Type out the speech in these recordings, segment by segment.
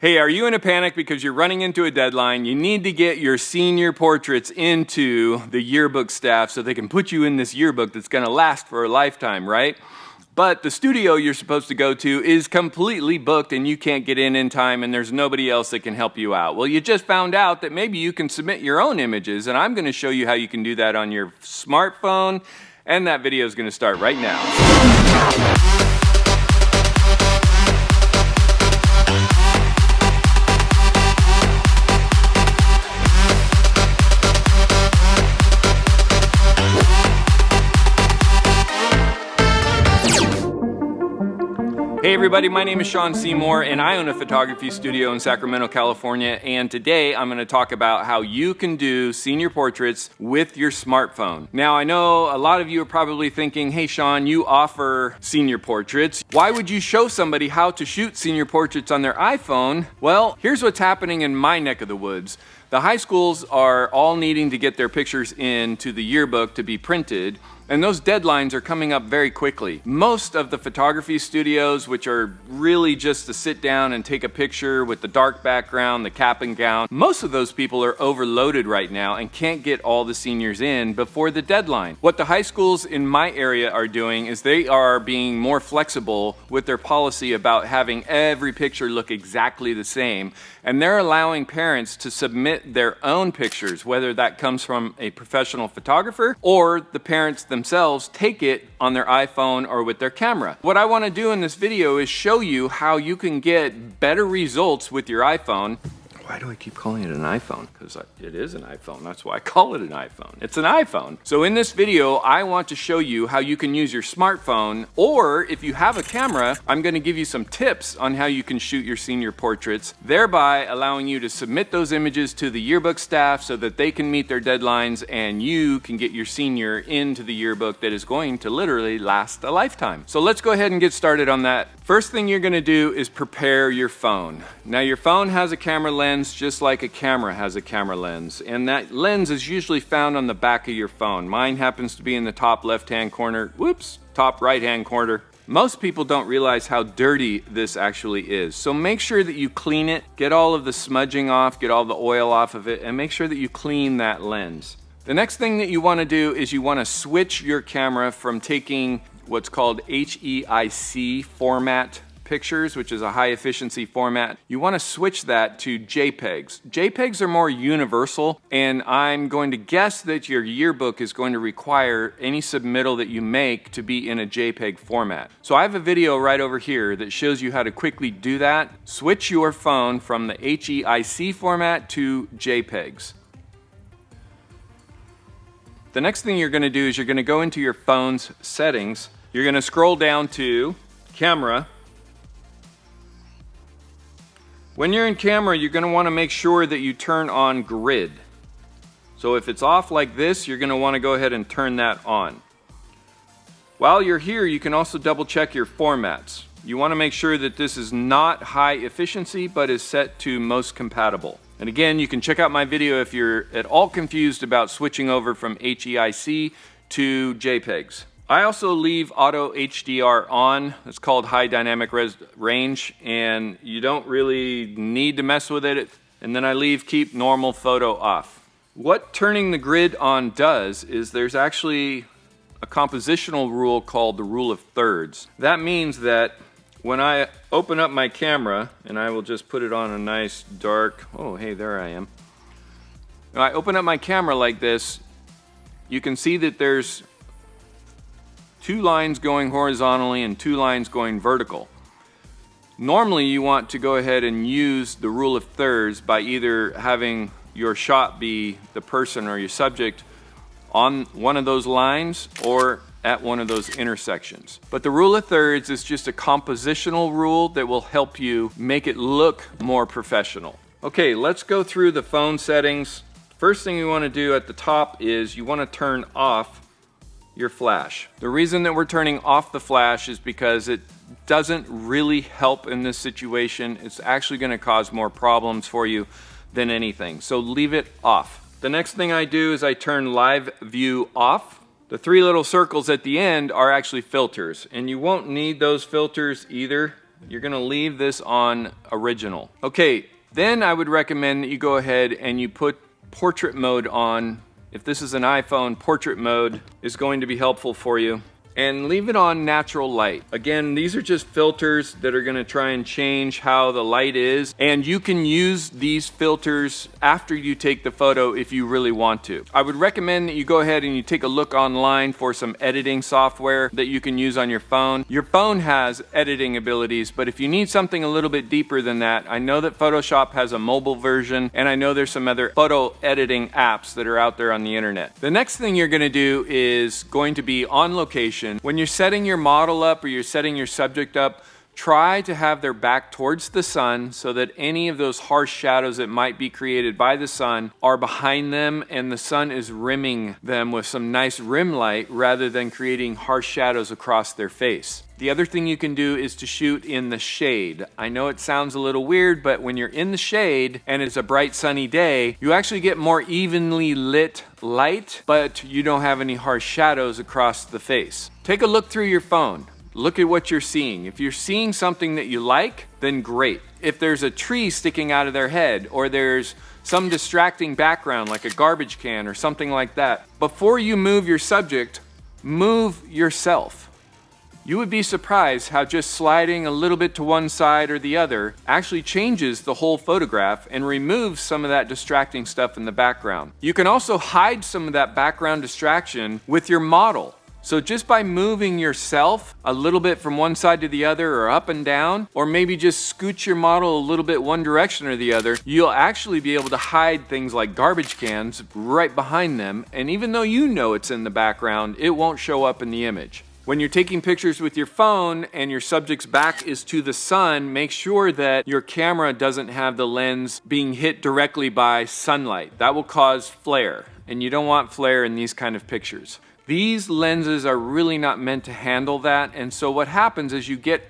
Hey, are you in a panic because you're running into a deadline? You need to get your senior portraits into the yearbook staff so they can put you in this yearbook that's going to last for a lifetime, right? But the studio you're supposed to go to is completely booked and you can't get in time and there's nobody else that can help you out. Well, you just found out that maybe you can submit your own images, and I'm going to show you how you can do that on your smartphone, and that video is going to start right now. Hey everybody, my name is Sean Seymour and I own a photography studio in Sacramento, California, and today I'm going to talk about how you can do senior portraits with your smartphone. Now I know a lot of you are probably thinking, hey Sean, you offer senior portraits. Why would you show somebody how to shoot senior portraits on their iPhone? Well, here's what's happening in my neck of the woods. The high schools are all needing to get their pictures into the yearbook to be printed, and those deadlines are coming up very quickly. Most of the photography studios, which are really just to sit down and take a picture with the dark background, the cap and gown, most of those people are overloaded right now and can't get all the seniors in before the deadline. What the high schools in my area are doing is they are being more flexible with their policy about having every picture look exactly the same, and they're allowing parents to submit their own pictures, whether that comes from a professional photographer or the parents themselves take it on their iPhone or with their camera. What I want to do in this video is show you how you can get better results with your iPhone. Why do I keep calling it an iPhone? Because it is an iPhone. That's why I call it an iPhone. It's an iPhone. So in this video, I want to show you how you can use your smartphone, or if you have a camera, I'm going to give you some tips on how you can shoot your senior portraits, thereby allowing you to submit those images to the yearbook staff so that they can meet their deadlines and you can get your senior into the yearbook that is going to literally last a lifetime. So let's go ahead and get started on that. First thing you're going to do is prepare your phone. Now your phone has a camera lens just like a camera has a camera lens, and that lens is usually found on the back of your phone. Mine happens to be in the top left-hand corner, top right-hand corner. Most people don't realize how dirty this actually is, so make sure that you clean it, get all of the smudging off, get all the oil off of it, and make sure that you clean that lens. The next thing that you want to do is you want to switch your camera from taking what's called HEIC format pictures, which is a high efficiency format. You want to switch that to JPEGs. JPEGs are more universal, and I'm going to guess that your yearbook is going to require any submittal that you make to be in a JPEG format. So I have a video right over here that shows you how to quickly do that. Switch your phone from the HEIC format to JPEGs. The next thing you're going to do is you're going to go into your phone's settings. You're going to scroll down to Camera. When you're in camera, you're going to want to make sure that you turn on grid. So if it's off like this, you're going to want to go ahead and turn that on. While you're here, you can also double check your formats. You want to make sure that this is not high efficiency, but is set to most compatible. And again, you can check out my video if you're at all confused about switching over from HEIC to JPEGs. I also leave auto HDR on. It's called high dynamic range, and you don't really need to mess with it. And then I leave keep normal photo off. What turning the grid on does is there's actually a compositional rule called the rule of thirds. That means that when I open up my camera, and I will just put it on a nice dark, oh hey, there I am. When I open up my camera like this, you can see that there's two lines going horizontally and two lines going vertical. Normally you want to go ahead and use the rule of thirds by either having your shot be the person or your subject on one of those lines or at one of those intersections. But the rule of thirds is just a compositional rule that will help you make it look more professional. Okay, let's go through the phone settings. First thing you want to do at the top is you want to turn off your flash. The reason that we're turning off the flash is because it doesn't really help in this situation. It's actually going to cause more problems for you than anything. So leave it off. The next thing I do is I turn live view off. The three little circles at the end are actually filters, and you won't need those filters either. You're gonna leave this on original. Okay, then I would recommend that you go ahead and you put portrait mode on. If this is an iPhone, portrait mode is going to be helpful for you. And leave it on natural light. Again, these are just filters that are gonna try and change how the light is. And you can use these filters after you take the photo if you really want to. I would recommend that you go ahead and you take a look online for some editing software that you can use on your phone. Your phone has editing abilities, but if you need something a little bit deeper than that, I know that Photoshop has a mobile version, and I know there's some other photo editing apps that are out there on the internet. The next thing you're gonna do is going to be on location. When you're setting your model up or you're setting your subject up, try to have their back towards the sun so that any of those harsh shadows that might be created by the sun are behind them and the sun is rimming them with some nice rim light rather than creating harsh shadows across their face. The other thing you can do is to shoot in the shade. I know it sounds a little weird, but when you're in the shade and it's a bright sunny day, you actually get more evenly lit light, but you don't have any harsh shadows across the face. Take a look through your phone. Look at what you're seeing. If you're seeing something that you like, then great. If there's a tree sticking out of their head or there's some distracting background like a garbage can or something like that, before you move your subject, move yourself. You would be surprised how just sliding a little bit to one side or the other actually changes the whole photograph and removes some of that distracting stuff in the background. You can also hide some of that background distraction with your model. So just by moving yourself a little bit from one side to the other or up and down, or maybe just scooch your model a little bit one direction or the other, you'll actually be able to hide things like garbage cans right behind them. And even though you know it's in the background, it won't show up in the image. When you're taking pictures with your phone and your subject's back is to the sun, make sure that your camera doesn't have the lens being hit directly by sunlight. That will cause flare, and you don't want flare in these kind of pictures. These lenses are really not meant to handle that, and so what happens is you get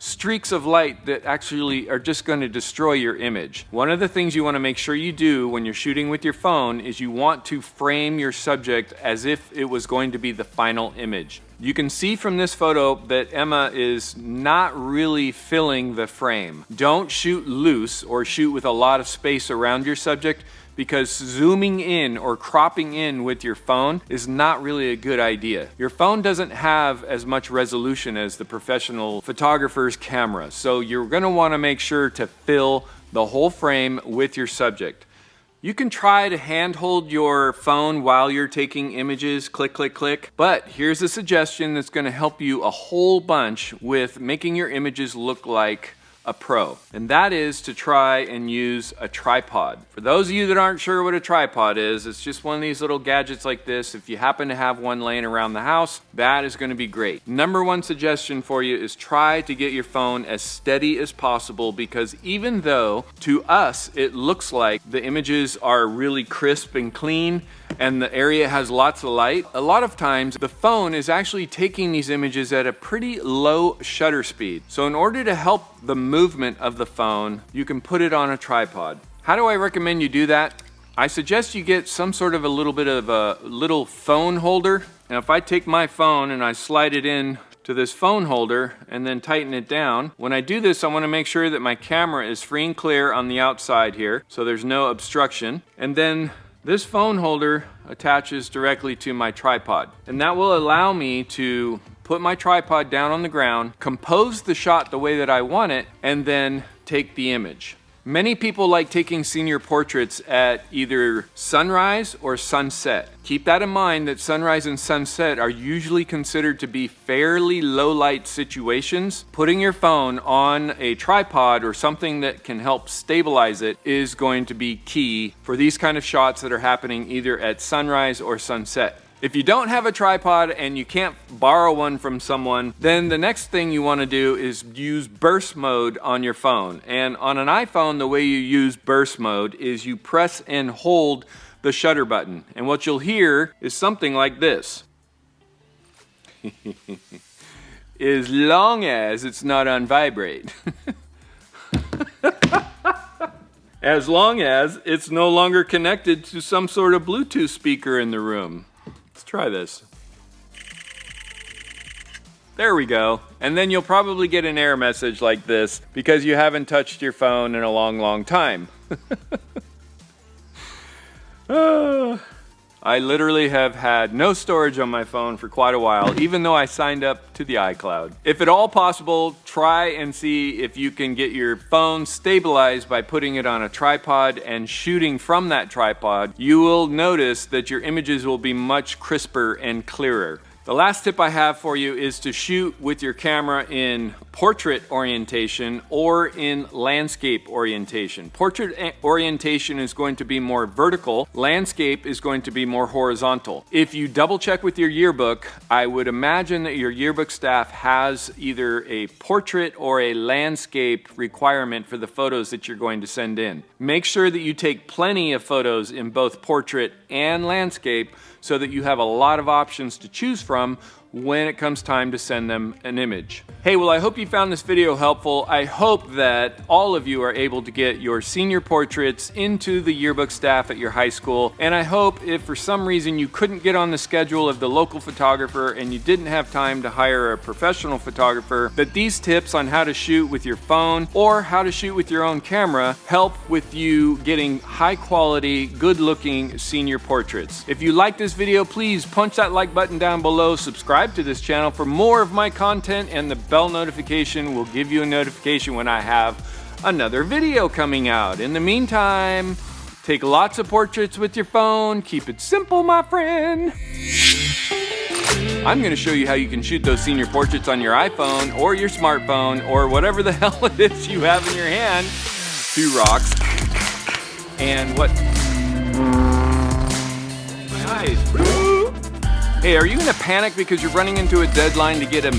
streaks of light that actually are just going to destroy your image. One of the things you want to make sure you do when you're shooting with your phone is you want to frame your subject as if it was going to be the final image. You can see from this photo that Emma is not really filling the frame. Don't shoot loose or shoot with a lot of space around your subject, because zooming in or cropping in with your phone is not really a good idea. Your phone doesn't have as much resolution as the professional photographer's camera, so you're gonna wanna make sure to fill the whole frame with your subject. You can try to handhold your phone while you're taking images, click, click, click, but here's a suggestion that's gonna help you a whole bunch with making your images look like a pro, and that is to try and use a tripod. For those of you that aren't sure what a tripod is, it's just one of these little gadgets like this. If you happen to have one laying around the house, that is going to be great. Number one suggestion for you is try to get your phone as steady as possible, because even though to us it looks like the images are really crisp and clean and the area has lots of light, a lot of times the phone is actually taking these images at a pretty low shutter speed. So in order to help the movement of the phone, you can put it on a tripod. How do I recommend you do that? I suggest you get some sort of a little bit of a little phone holder. Now if I take my phone and I slide it in to this phone holder and then tighten it down, when I do this I want to make sure that my camera is free and clear on the outside here so there's no obstruction, and then this phone holder attaches directly to my tripod, and that will allow me to put my tripod down on the ground, compose the shot the way that I want it, and then take the image. Many people like taking senior portraits at either sunrise or sunset. Keep that in mind, that sunrise and sunset are usually considered to be fairly low light situations. Putting your phone on a tripod or something that can help stabilize it is going to be key for these kind of shots that are happening either at sunrise or sunset. If you don't have a tripod and you can't borrow one from someone, then the next thing you want to do is use burst mode on your phone. And on an iPhone, the way you use burst mode is you press and hold the shutter button. And what you'll hear is something like this. As long as it's not on vibrate. As long as it's no longer connected to some sort of Bluetooth speaker in the room. Let's try this. There we go. And then you'll probably get an error message like this because you haven't touched your phone in a long, long time. I literally have had no storage on my phone for quite a while, even though I signed up to the iCloud. If at all possible, try and see if you can get your phone stabilized by putting it on a tripod and shooting from that tripod. You will notice that your images will be much crisper and clearer. The last tip I have for you is to shoot with your camera in portrait orientation or in landscape orientation. Portrait orientation is going to be more vertical. Landscape is going to be more horizontal. If you double check with your yearbook, I would imagine that your yearbook staff has either a portrait or a landscape requirement for the photos that you're going to send in. Make sure that you take plenty of photos in both portrait and landscape so that you have a lot of options to choose from when it comes time to send them an image. Hey, well, I hope you found this video helpful. I hope that all of you are able to get your senior portraits into the yearbook staff at your high school. And I hope if for some reason you couldn't get on the schedule of the local photographer and you didn't have time to hire a professional photographer, that these tips on how to shoot with your phone or how to shoot with your own camera help with you getting high quality, good looking senior portraits. If you like this video, please punch that like button down below, subscribe to this channel for more of my content, and the bell notification will give you a notification when I have another video coming out. In the meantime, take lots of portraits with your phone. Keep it simple, my friend. I'm going to show you how you can shoot those senior portraits on your iPhone or your smartphone or whatever the hell it is you have in your hand. 2 rocks. And what? My eyes. Hey, are you in a panic because you're running into a deadline to get a